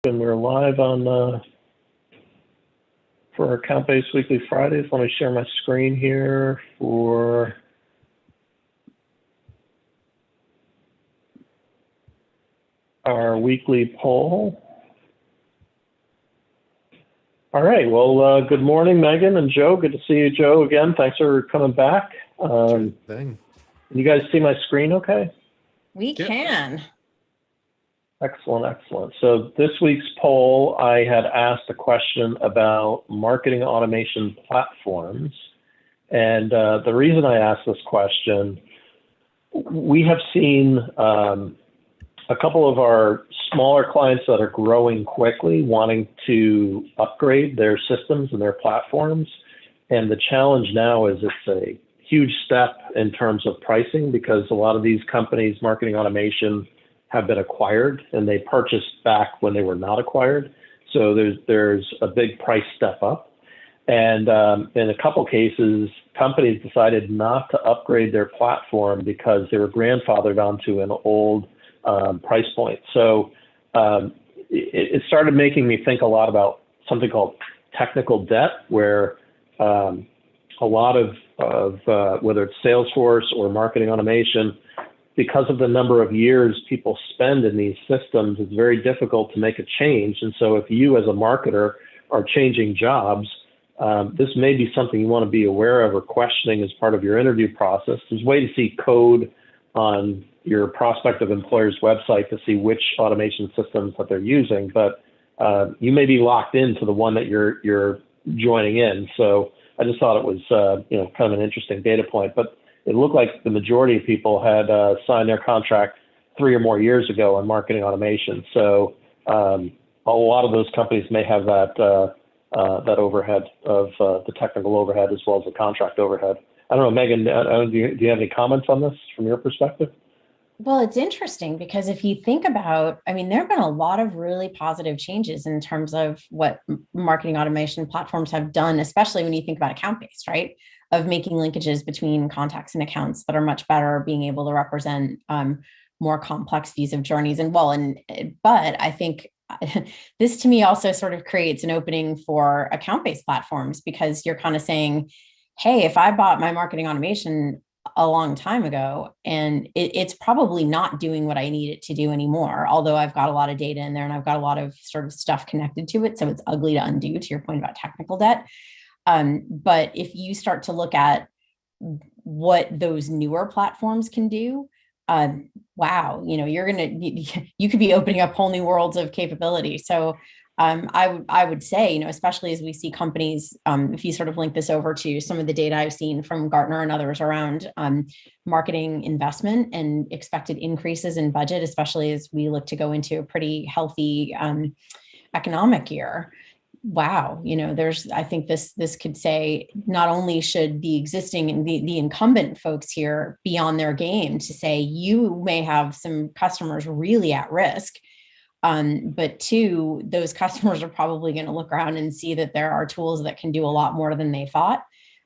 and we're live on for our Account-Based Weekly Fridays. Let me share my screen here for our weekly poll. All right, well, good morning, Megan and Joe. Good to see you, Joe, again. Thanks for coming back. Sure thing. You guys see my screen okay? We can. Excellent, excellent. So this week's poll, I had asked a question about marketing automation platforms. And the reason I asked this question, we have seen a couple of our smaller clients that are growing quickly wanting to upgrade their systems and their platforms. And the challenge now is it's a huge step in terms of pricing because a lot of these companies, marketing automation, have been acquired and they purchased back when they were not acquired. So there's a big price step up. And in a couple cases, companies decided not to upgrade their platform because they were grandfathered onto an old price point. So it started making me think a lot about something called technical debt, where a lot of whether it's Salesforce or marketing automation, because of the number of years people spend in these systems, it's very difficult to make a change. And so if you as a marketer are changing jobs, this may be something you want to be aware of or questioning as part of your interview process. There's a way to see code on your prospective employer's website to see which automation systems that they're using, but you may be locked into the one that you're joining in. So I just thought it was kind of an interesting data point, but it looked like the majority of people had signed their contract 3 or more years ago on marketing automation. So a lot of those companies may have that overhead of the technical overhead as well as the contract overhead. I don't know, Megan, do you have any comments on this from your perspective? Well, it's interesting because if you think about, I mean, there have been a lot of really positive changes in terms of what marketing automation platforms have done, especially when you think about account-based, right? Of making linkages between contacts and accounts that are much better, being able to represent more complex views of journeys. But I think this to me also sort of creates an opening for account-based platforms because you're kind of saying, hey, if I bought my marketing automation a long time ago and it's probably not doing what I need it to do anymore, although I've got a lot of data in there and I've got a lot of sort of stuff connected to it. So it's ugly to undo, to your point about technical debt. But if you start to look at what those newer platforms can do, wow, you could be opening up whole new worlds of capability. So I would say, especially as we see companies, if you sort of link this over to some of the data I've seen from Gartner and others around marketing investment and expected increases in budget, especially as we look to go into a pretty healthy economic year. Wow, I think this could say not only should the existing and the incumbent folks here be on their game to say you may have some customers really at risk, but two, those customers are probably going to look around and see that there are tools that can do a lot more than they thought.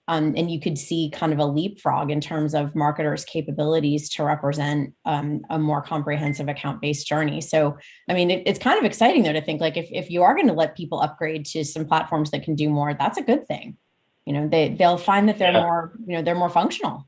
And you could see kind of a leapfrog in terms of marketers' capabilities to represent a more comprehensive account-based journey. So, I mean, it's kind of exciting though to think like if you are going to let people upgrade to some platforms that can do more, that's a good thing. They'll find that they're more, they're more functional.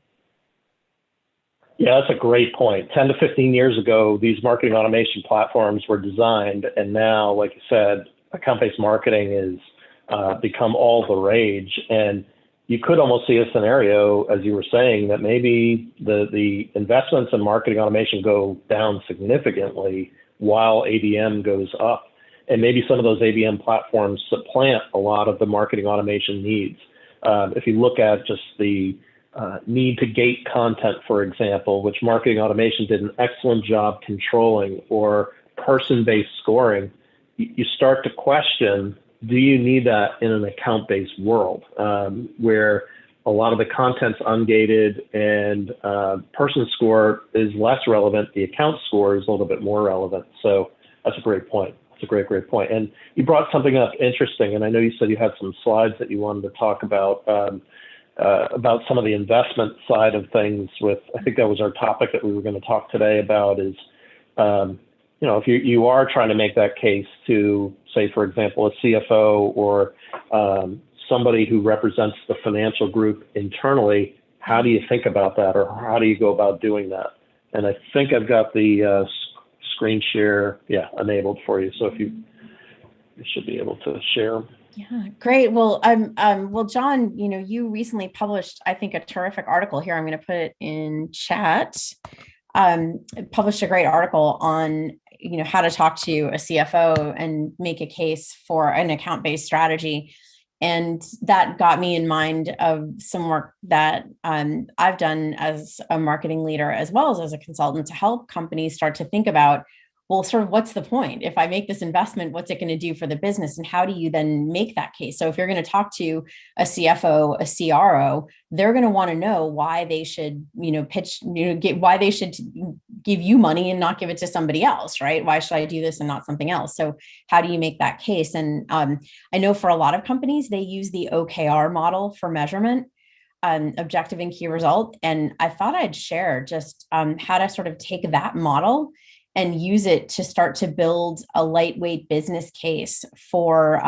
Yeah, that's a great point. 10 to 15 years ago, these marketing automation platforms were designed, and now, like you said, account-based marketing has become all the rage. And you could almost see a scenario, as you were saying, that maybe the investments in marketing automation go down significantly while ABM goes up. And maybe some of those ABM platforms supplant a lot of the marketing automation needs. If you look at just the need to gate content, for example, which marketing automation did an excellent job controlling, or person-based scoring, you start to question, do you need that in an account-based world where a lot of the content's ungated and person score is less relevant, the account score is a little bit more relevant. So that's a great point. That's a great point. And you brought something up interesting, and I know you said you had some slides that you wanted to talk about some of the investment side of things with, I think that was our topic that we were going to talk today about, is if you are trying to make that case to, say, for example, a CFO or somebody who represents the financial group internally, how do you think about that, or how do you go about doing that? And I think I've got the screen share, enabled for you. So if you should be able to share. Yeah, great. Well, well, John, you recently published, I think, a terrific article here. I'm going to put it in chat. Published a great article on, how to talk to a CFO and make a case for an account-based strategy. And that got me in mind of some work that I've done as a marketing leader, as well as a consultant, to help companies start to think about, well, sort of what's the point? If I make this investment, what's it going to do for the business? And how do you then make that case? So if you're going to talk to a CFO, a CRO, they're going to want to know why they should, why they should give you money and not give it to somebody else, right? Why should I do this and not something else? So how do you make that case? And I know for a lot of companies, they use the OKR model for measurement. Objective and key result. And I thought I'd share just how to sort of take that model and use it to start to build a lightweight business case for,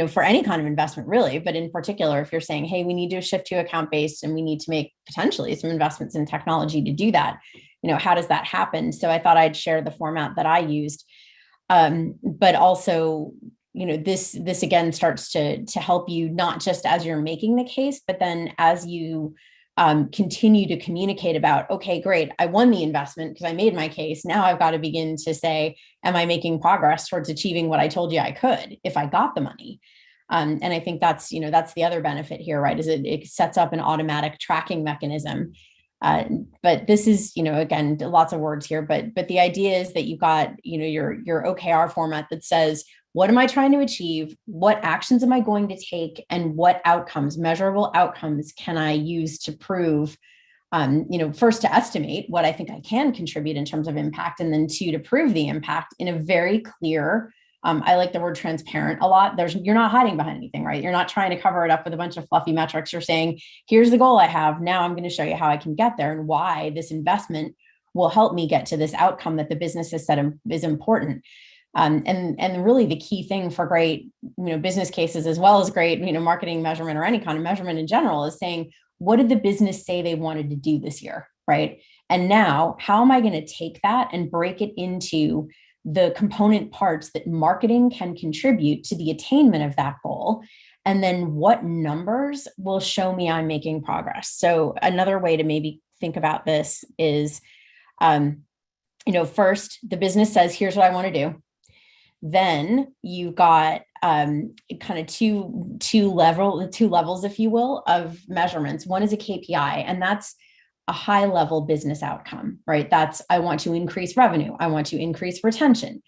for any kind of investment, really. But in particular, if you're saying, hey, we need to shift to account-based and we need to make potentially some investments in technology to do that, how does that happen? So I thought I'd share the format that I used. But also, this again starts to help you, not just as you're making the case, but then as you continue to communicate about, okay, great, I won the investment because I made my case. Now I've got to begin to say, am I making progress towards achieving what I told you I could if I got the money? And I think that's the other benefit here, right? Is it sets up an automatic tracking mechanism. But this is, again, lots of words here, but the idea is that you've got, your OKR format that says, what am I trying to achieve? What actions am I going to take? And what outcomes, measurable outcomes, can I use to prove, first to estimate what I think I can contribute in terms of impact, and then two, to prove the impact in a very clear, I like the word transparent a lot. You're not hiding behind anything, right? You're not trying to cover it up with a bunch of fluffy metrics. You're saying, here's the goal I have. Now I'm going to show you how I can get there and why this investment will help me get to this outcome that the business has said is important. And really the key thing for great, business cases, as well as great, marketing measurement or any kind of measurement in general, is saying, what did the business say they wanted to do this year, right? And now, how am I going to take that and break it into the component parts that marketing can contribute to the attainment of that goal? And then what numbers will show me I'm making progress? So another way to maybe think about this is, first, the business says, here's what I want to do. Then you've got kind of two levels, if you will, of measurements. One is a KPI, and that's a high level business outcome, right? That's, I want to increase revenue. I want to increase retention.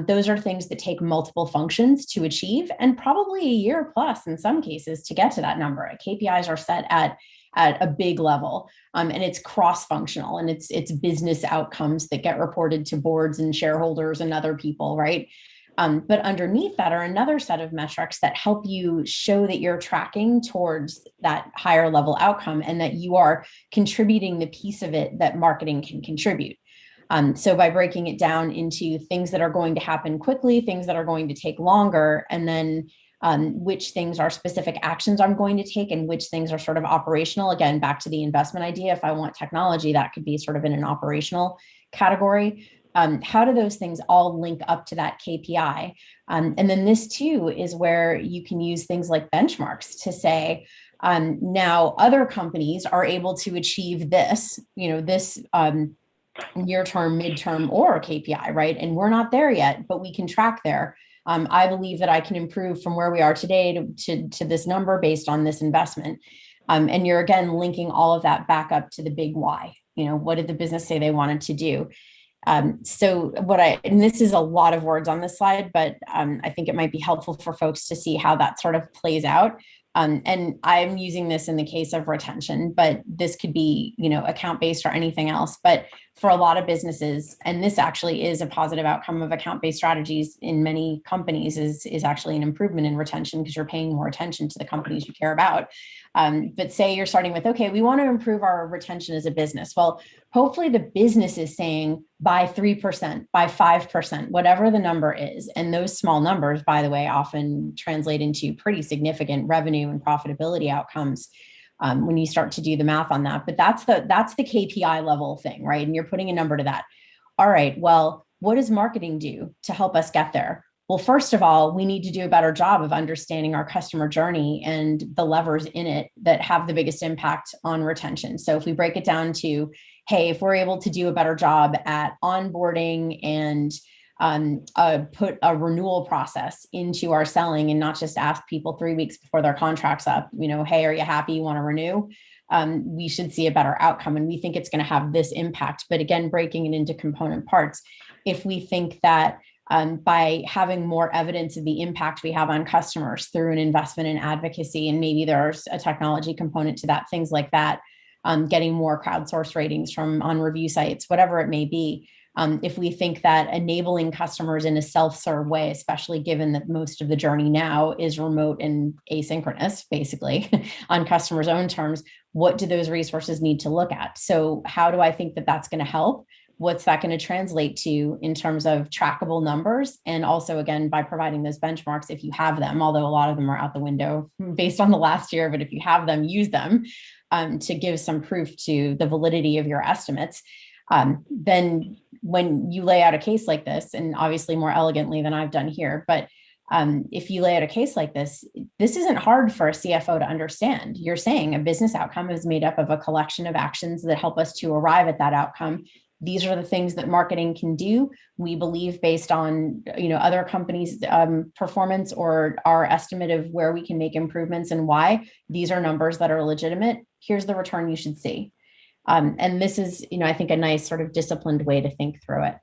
Those are things that take multiple functions to achieve, and probably a year plus in some cases to get to that number. KPIs are set at a big level, and it's cross-functional, and it's business outcomes that get reported to boards and shareholders and other people, right? But underneath that are another set of metrics that help you show that you're tracking towards that higher level outcome, and that you are contributing the piece of it that marketing can contribute. So by breaking it down into things that are going to happen quickly, things that are going to take longer, and then which things are specific actions I'm going to take and which things are sort of operational. Again, back to the investment idea, if I want technology, that could be sort of in an operational category. How do those things all link up to that KPI? And then this too is where you can use things like benchmarks to say, now other companies are able to achieve this, this near-term, midterm, or KPI, right? And we're not there yet, but we can track there. I believe that I can improve from where we are today to this number based on this investment. And you're again linking all of that back up to the big why. What did the business say they wanted to do? And this is a lot of words on this slide, but I think it might be helpful for folks to see how that sort of plays out. And I'm using this in the case of retention, but this could be, account-based or anything else. But for a lot of businesses, and this actually is a positive outcome of account-based strategies in many companies, is actually an improvement in retention because you're paying more attention to the companies you care about. But say you're starting with, okay, we want to improve our retention as a business. Well, hopefully the business is saying by 3%, by 5%, whatever the number is. And those small numbers, by the way, often translate into pretty significant revenue and profitability outcomes when you start to do the math on that. But that's the KPI level thing, right? And you're putting a number to that. All right, well, what does marketing do to help us get there? Well, first of all, we need to do a better job of understanding our customer journey and the levers in it that have the biggest impact on retention. So if we break it down to, hey, if we're able to do a better job at onboarding and put a renewal process into our selling and not just ask people 3 weeks before their contract's up, hey, are you happy, you want to renew? We should see a better outcome. And we think it's going to have this impact. But again, breaking it into component parts, if we think that by having more evidence of the impact we have on customers through an investment in advocacy, and maybe there's a technology component to that, things like that, getting more crowdsourced ratings from on review sites, whatever it may be. If we think that enabling customers in a self-serve way, especially given that most of the journey now is remote and asynchronous, basically on customers' own terms, what do those resources need to look at? So how do I think that that's going to help? What's that going to translate to in terms of trackable numbers? And also, again, by providing those benchmarks, if you have them, although a lot of them are out the window based on the last year, but if you have them, use them to give some proof to the validity of your estimates. Then when you lay out a case like this, and obviously more elegantly than I've done here, but if you lay out a case like this isn't hard for a CFO to understand. You're saying a business outcome is made up of a collection of actions that help us to arrive at that outcome. These are the things that marketing can do. We believe based on other companies' performance or our estimate of where we can make improvements and why. These are numbers that are legitimate. Here's the return you should see. And this is, I think, a nice sort of disciplined way to think through it.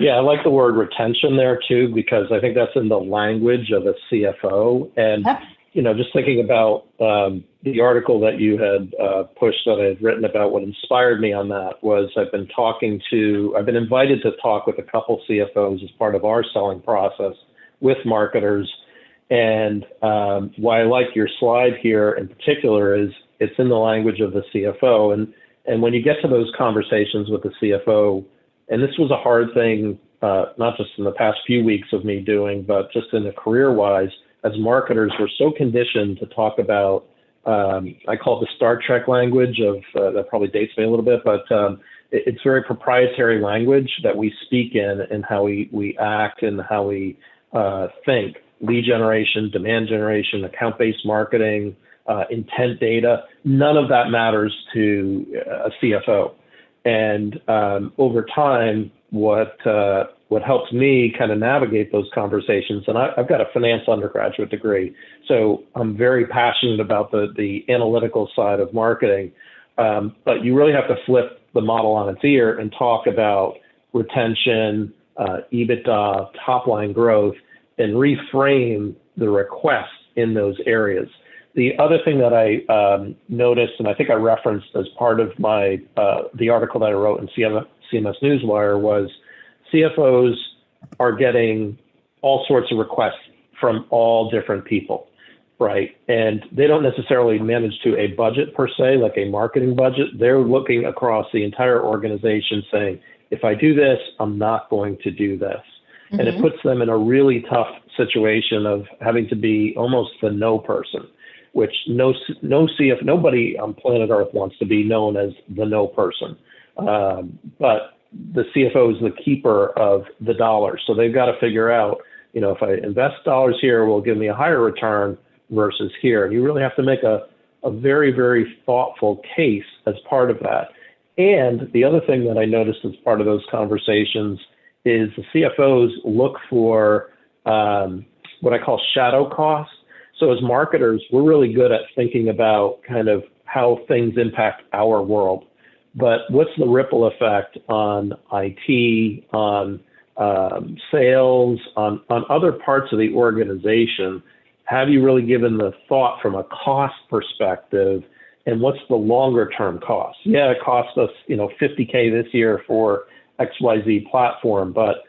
Yeah, I like the word retention there too, because I think that's in the language of a CFO. And, Yep. Just thinking about the article that you had pushed that I had written about, what inspired me on that was I've been invited to talk with a couple CFOs as part of our selling process with marketers. And why I like your slide here in particular is it's in the language of the CFO. And when you get to those conversations with the CFO, and this was a hard thing, not just in the past few weeks of me doing, but just in the career-wise, as marketers, we're so conditioned to talk about, I call it the Star Trek language of, that probably dates me a little bit, but it's very proprietary language that we speak in and how we act and how we think. Lead generation, demand generation, account-based marketing, intent data, none of that matters to a CFO. And over time, what helps me kind of navigate those conversations, and I've got a finance undergraduate degree, so I'm very passionate about the analytical side of marketing, but you really have to flip the model on its ear and talk about retention, EBITDA, top line growth, and reframe the request in those areas. The other thing that I noticed, and I think I referenced as part of my the article that I wrote in CMS Newswire, was CFOs are getting all sorts of requests from all different people, right? And they don't necessarily manage to a budget per se, like a marketing budget. They're looking across the entire organization saying, if I do this, I'm not going to do this. Mm-hmm. And it puts them in a really tough situation of having to be almost the no person, which nobody on planet Earth wants to be known as the no person. But the CFO is the keeper of the dollars. So they've got to figure out, if I invest dollars here, will give me a higher return versus here. And you really have to make a very, very thoughtful case as part of that. And the other thing that I noticed as part of those conversations is the CFOs look for what I call shadow costs. So as marketers, we're really good at thinking about kind of how things impact our world. But what's the ripple effect on IT, on sales, on other parts of the organization? Have you really given the thought from a cost perspective and what's the longer term cost? Yeah, it cost us, $50K this year for XYZ platform, but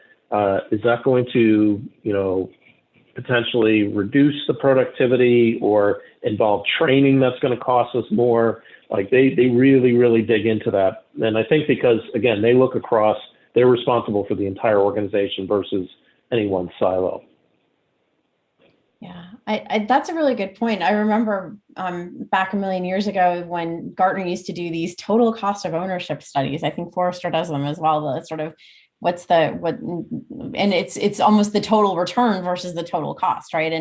is that going to, potentially reduce the productivity or involve training that's going to cost us more? Like they really, really dig into that. And I think because, again, they look across, they're responsible for the entire organization versus any one silo. Yeah, that's a really good point. I remember back a million years ago when Gartner used to do these total cost of ownership studies. I think Forrester does them as well. The sort of and it's almost the total return versus the total cost, right?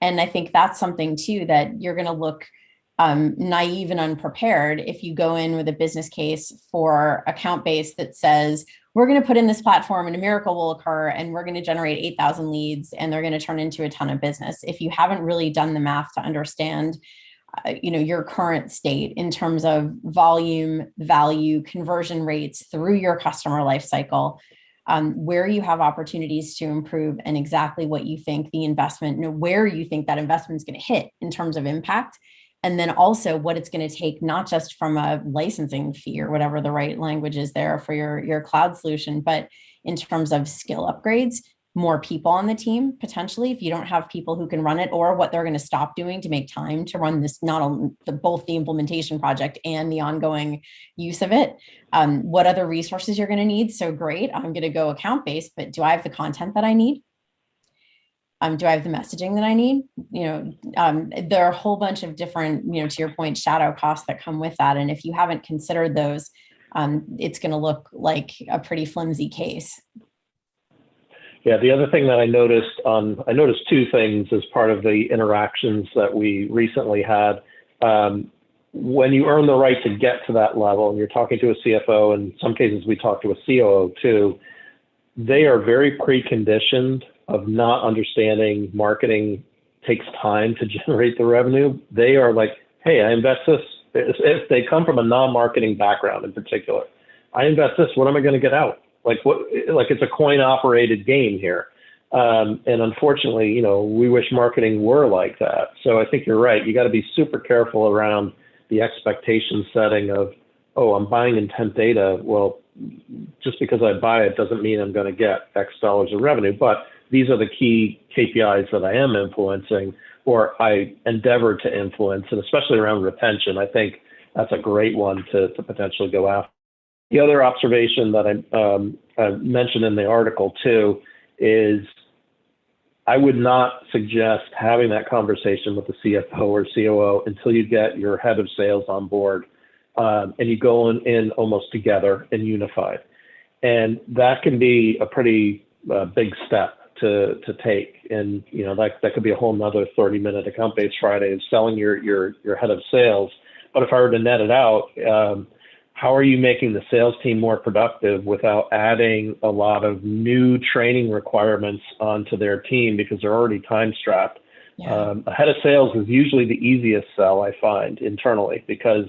And I think that's something too that you're going to look naive and unprepared if you go in with a business case for account base that says, we're going to put in this platform and a miracle will occur and we're going to generate 8,000 leads and they're going to turn into a ton of business. If you haven't really done the math to understand, your current state in terms of volume, value, conversion rates through your customer life cycle, where you have opportunities to improve and exactly what you think the investment, where you think that investment is going to hit in terms of impact. And then also what it's going to take, not just from a licensing fee or whatever the right language is there for your cloud solution, but in terms of skill upgrades, more people on the team, potentially, if you don't have people who can run it, or what they're going to stop doing to make time to run this, not only both the implementation project and the ongoing use of it. What other resources you're going to need. So great, I'm going to go account-based, but do I have the content that I need? Do I have the messaging that I need? There are a whole bunch of different, to your point, shadow costs that come with that. And if you haven't considered those, it's going to look like a pretty flimsy case. Yeah, the other thing that I noticed two things as part of the interactions that we recently had. When you earn the right to get to that level, and you're talking to a CFO, and in some cases we talk to a COO too, they are very preconditioned of not understanding marketing takes time to generate the revenue. They are like, hey, I invest this. If they come from a non-marketing background in particular, I invest this, what am I going to get out? Like it's a coin operated game here. And unfortunately, we wish marketing were like that. So I think you're right. You got to be super careful around the expectation setting of, oh, I'm buying intent data. Well, just because I buy it doesn't mean I'm going to get X dollars of revenue, but these are the key KPIs that I am influencing, or I endeavor to influence, and especially around retention. I think that's a great one to potentially go after. The other observation that I mentioned in the article too is I would not suggest having that conversation with the CFO or COO until you get your head of sales on board, and you go in almost together and unified. And that can be a pretty big step to take. And that could be a whole nother 30-minute account-based Friday of selling your head of sales. But if I were to net it out, how are you making the sales team more productive without adding a lot of new training requirements onto their team because they're already time strapped? Yeah. A head of sales is usually the easiest sell, I find, internally, because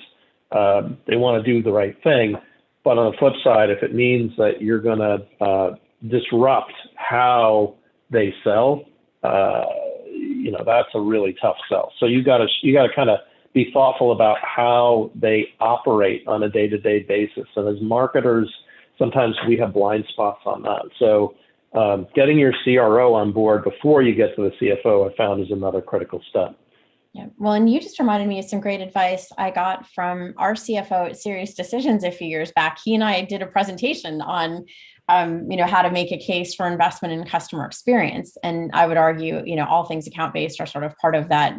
they want to do the right thing. But on the flip side, if it means that you're going to disrupt how they sell, that's a really tough sell. So you got to kind of be thoughtful about how they operate on a day-to-day basis. And as marketers, sometimes we have blind spots on that. So getting your CRO on board before you get to the CFO, I found, is another critical step. Yeah. Well, and you just reminded me of some great advice I got from our CFO at Serious Decisions a few years back. He and I did a presentation on, how to make a case for investment in customer experience. And I would argue, all things account-based are sort of part of that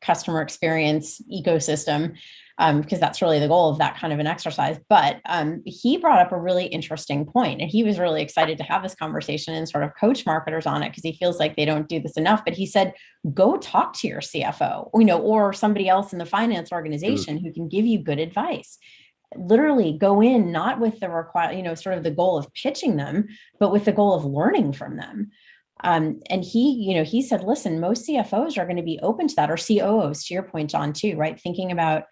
customer experience ecosystem, because that's really the goal of that kind of an exercise. But he brought up a really interesting point, and he was really excited to have this conversation and sort of coach marketers on it because he feels like they don't do this enough. But he said, go talk to your CFO, or somebody else in the finance organization who can give you good advice. Literally go in, not with the sort of the goal of pitching them, but with the goal of learning from them. And he said, listen, most CFOs are going to be open to that, or COOs, to your point, John, too, right? Thinking about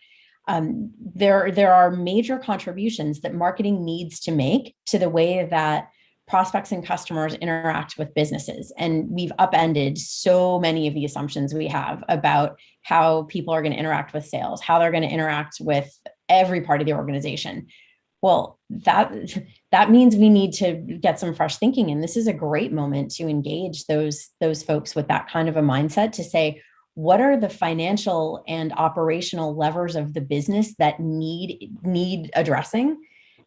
there are major contributions that marketing needs to make to the way that prospects and customers interact with businesses. And we've upended so many of the assumptions we have about how people are going to interact with sales, how they're going to interact with every part of the organization. Well, that means we need to get some fresh thinking. And this is a great moment to engage those folks with that kind of a mindset to say, what are the financial and operational levers of the business that need addressing?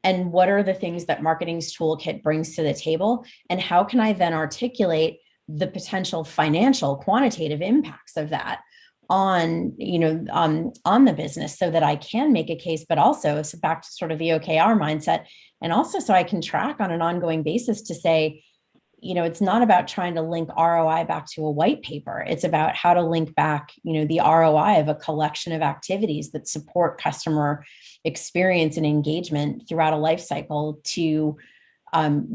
And what are the things that marketing's toolkit brings to the table? And how can I then articulate the potential financial quantitative impacts of that on the business so that I can make a case, but also so back to sort of the OKR mindset. And also so I can track on an ongoing basis to say, it's not about trying to link ROI back to a white paper. It's about how to link back, the ROI of a collection of activities that support customer experience and engagement throughout a life cycle to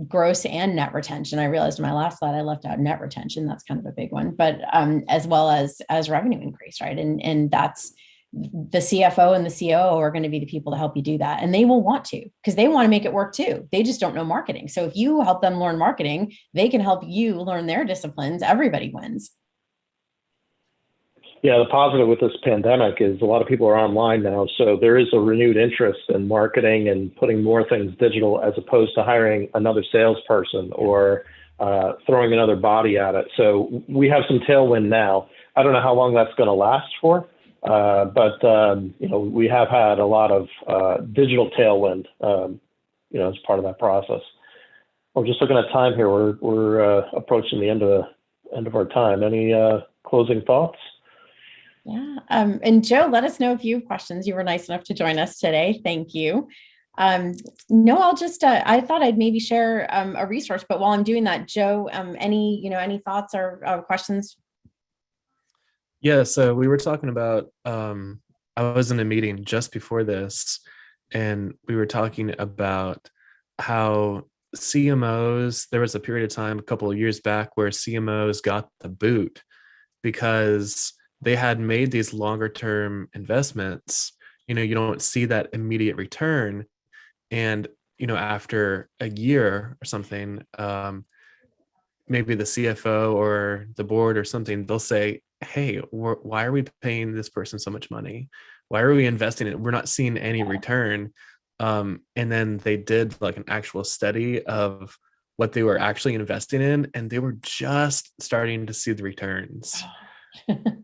gross and net retention. I realized in my last slide, I left out net retention. That's kind of a big one, but as well as revenue increase, right? And that's the CFO and the COO are going to be the people to help you do that. And they will want to, because they want to make it work too. They just don't know marketing. So if you help them learn marketing, they can help you learn their disciplines. Everybody wins. Yeah, the positive with this pandemic is a lot of people are online now. So there is a renewed interest in marketing and putting more things digital as opposed to hiring another salesperson or throwing another body at it. So we have some tailwind now. I don't know how long that's going to last for. But we have had a lot of digital tailwind, as part of that process. I'm just looking at time here. We're approaching the end of our time. Any closing thoughts? Yeah. And Joe, let us know if you have questions. You were nice enough to join us today. Thank you. No, I'll just, I thought I'd maybe share a resource, but while I'm doing that, Joe, any thoughts or questions? Yeah, so we were talking about, I was in a meeting just before this, and we were talking about how CMOs, there was a period of time a couple of years back where CMOs got the boot because they had made these longer term investments. You don't see that immediate return. And, after a year or something, maybe the CFO or the board or something, they'll say, hey, why are we paying this person so much money? Why are we investing in it? We're not seeing any return. And then they did like an actual study of what they were actually investing in, and they were just starting to see the returns.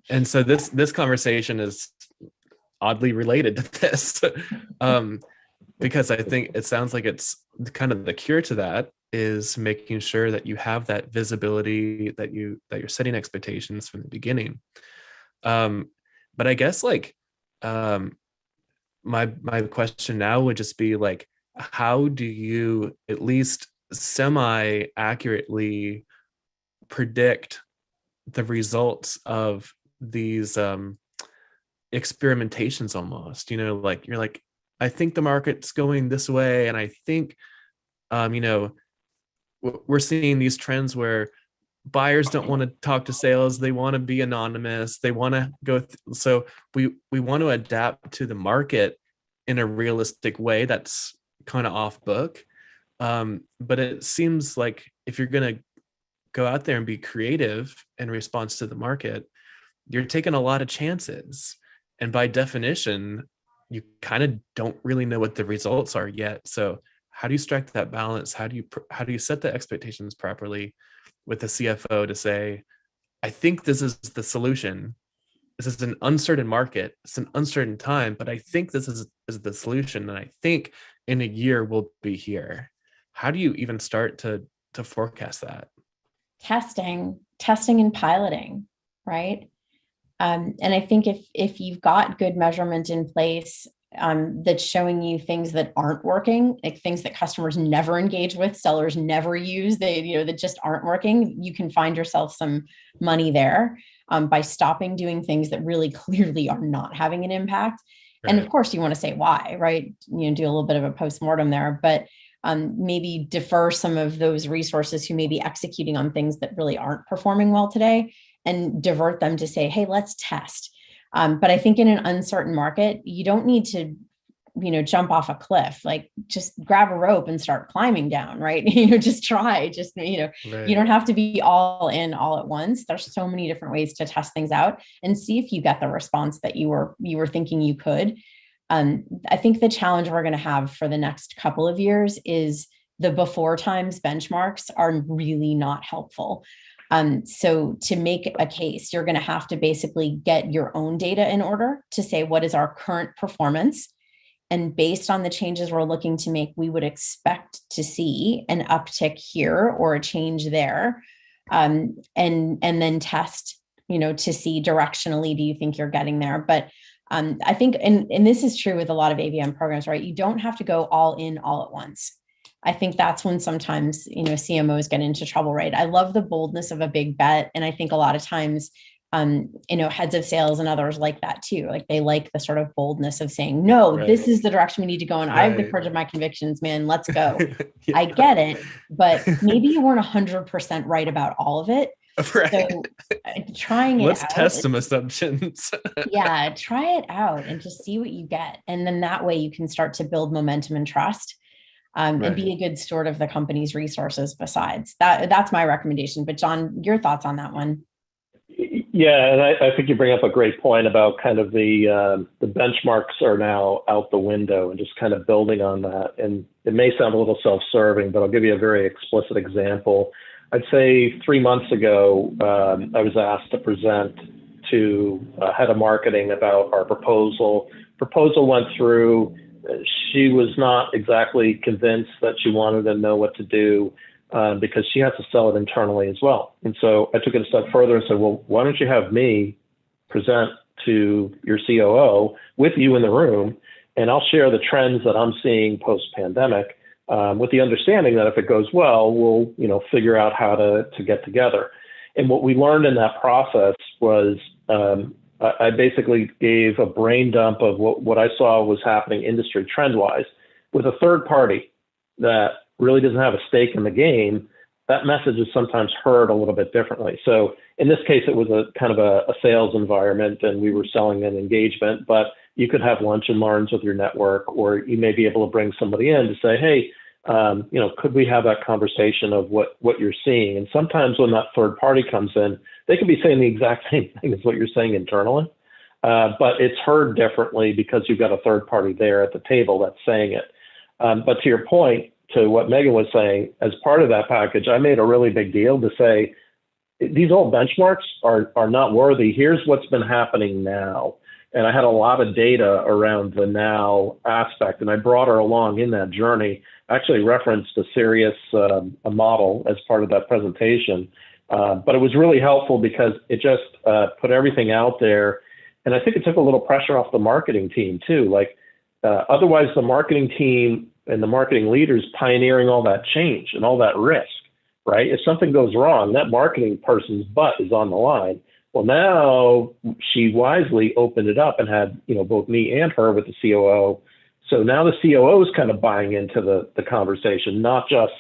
And so this conversation is oddly related to this, because I think it sounds like it's kind of the cure to that is making sure that you have that visibility, that you're setting expectations from the beginning. But I guess my question now would just be like, how do you at least semi-accurately predict the results of these experimentations almost? You're like, I think the market's going this way, and I think we're seeing these trends where buyers don't want to talk to sales. They want to be anonymous. They want to go. So we want to adapt to the market in a realistic way that's kind of off book. But it seems like if you're going to go out there and be creative in response to the market, you're taking a lot of chances. And by definition, you kind of don't really know what the results are yet. So how do you strike that balance? How do you set the expectations properly with the CFO to say, I think this is the solution. This is an uncertain market. It's an uncertain time, but I think this is the solution. And I think in a year we'll be here. How do you even start to forecast that? Testing and piloting, right? And I think if you've got good measurement in place, that's showing you things that aren't working, like things that customers never engage with, sellers never use, that just aren't working, you can find yourself some money there by stopping doing things that really clearly are not having an impact. Right. And of course, you want to say why, right? Do a little bit of a postmortem there, but maybe defer some of those resources who may be executing on things that really aren't performing well today and divert them to say, hey, let's test. But I think in an uncertain market, you don't need to jump off a cliff, like just grab a rope and start climbing down, right? Just try, right. You don't have to be all in all at once. There's so many different ways to test things out and see if you get the response that you were thinking you could. I think the challenge we're going to have for the next couple of years is the before times benchmarks are really not helpful. So to make a case, you're going to have to basically get your own data in order to say, what is our current performance? And based on the changes we're looking to make, we would expect to see an uptick here or a change there. And then test, to see directionally, do you think you're getting there? But I think, and this is true with a lot of ABM programs, right? You don't have to go all in all at once. I think that's when sometimes, CMOs get into trouble, right? I love the boldness of a big bet. And I think a lot of times, heads of sales and others like that too. Like they like the sort of boldness of saying, no, this is the direction we need to go. And I have the courage of my convictions, man, let's go. I get it. But maybe you weren't 100% right about all of it. Right. So trying it out. Let's test some assumptions. Yeah, try it out and just see what you get. And then that way you can start to build momentum and trust. And be a good steward of the company's resources besides. That's my recommendation. But John, your thoughts on that one? Yeah, and I think you bring up a great point about kind of the benchmarks are now out the window and just kind of building on that. And it may sound a little self-serving, but I'll give you a very explicit example. I'd say 3 months ago, I was asked to present to head of marketing about our proposal. Proposal went through. She was not exactly convinced that she wanted to know what to do because she has to sell it internally as well. And so I took it a step further and said, well, why don't you have me present to your COO with you in the room, and I'll share the trends that I'm seeing post-pandemic with the understanding that if it goes well, we'll figure out how to get together. And what we learned in that process was I basically gave a brain dump of what I saw was happening industry trend-wise. With a third party that really doesn't have a stake in the game, that message is sometimes heard a little bit differently. So in this case, it was a kind of a sales environment and we were selling an engagement, but you could have lunch and learns with your network, or you may be able to bring somebody in to say, hey, could we have that conversation of what you're seeing? And sometimes when that third party comes in, they could be saying the exact same thing as what you're saying internally, but it's heard differently because you've got a third party there at the table that's saying it. But to your point, to what Megan was saying, as part of that package, I made a really big deal to say, these old benchmarks are not worthy. Here's what's been happening now. And I had a lot of data around the now aspect, and I brought her along in that journey. I actually referenced a Sirius a model as part of that presentation. But it was really helpful because it just put everything out there. And I think it took a little pressure off the marketing team too. Like otherwise the marketing team and the marketing leaders pioneering all that change and all that risk, right? If something goes wrong, that marketing person's butt is on the line. Well, now she wisely opened it up and had, both me and her with the COO. So now the COO is kind of buying into the conversation, not just,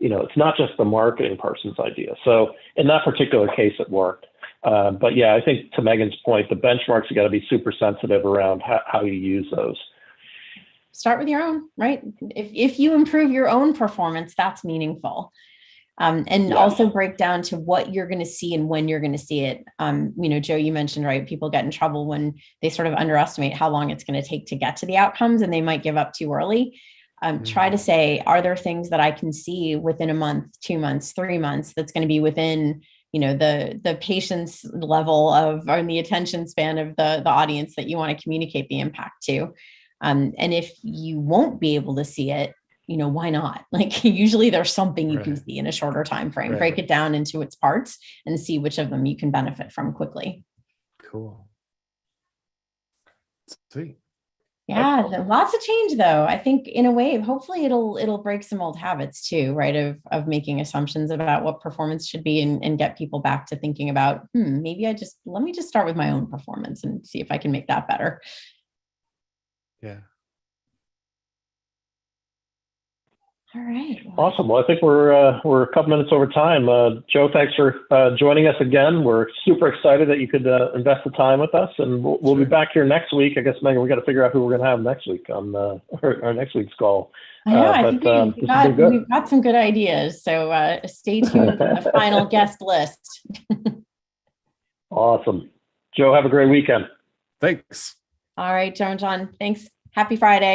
it's not just the marketing person's idea. So in that particular case, it worked. But yeah, I think to Megan's point, the benchmarks have got to be super sensitive around how you use those. Start with your own, right? If you improve your own performance, that's meaningful. Also break down to what you're going to see and when you're going to see it. Joe, you mentioned, right, people get in trouble when they sort of underestimate how long it's going to take to get to the outcomes, and they might give up too early. Try to say, are there things that I can see within a month, 2 months, 3 months that's going to be within, the patience level of, or the attention span of the audience that you want to communicate the impact to. And if you won't be able to see it, why not? Like usually there's something you can see in a shorter time frame. Break it down into its parts and see which of them you can benefit from quickly. Cool. Sweet. Yeah, lots of change though. I think in a way, hopefully it'll break some old habits too, right? Of making assumptions about what performance should be and get people back to thinking about, maybe let me just start with my own performance and see if I can make that better. Yeah. All right. Awesome. Well, I think we're a couple minutes over time. Joe, thanks for joining us again. We're super excited that you could invest the time with us, and we'll be back here next week. I guess, Megan, we got to figure out who we're going to have next week on our next week's call. I know. I think we've got some good ideas. So stay tuned for the final guest list. Awesome. Joe, have a great weekend. Thanks. All right, Joe and John. Thanks. Happy Friday.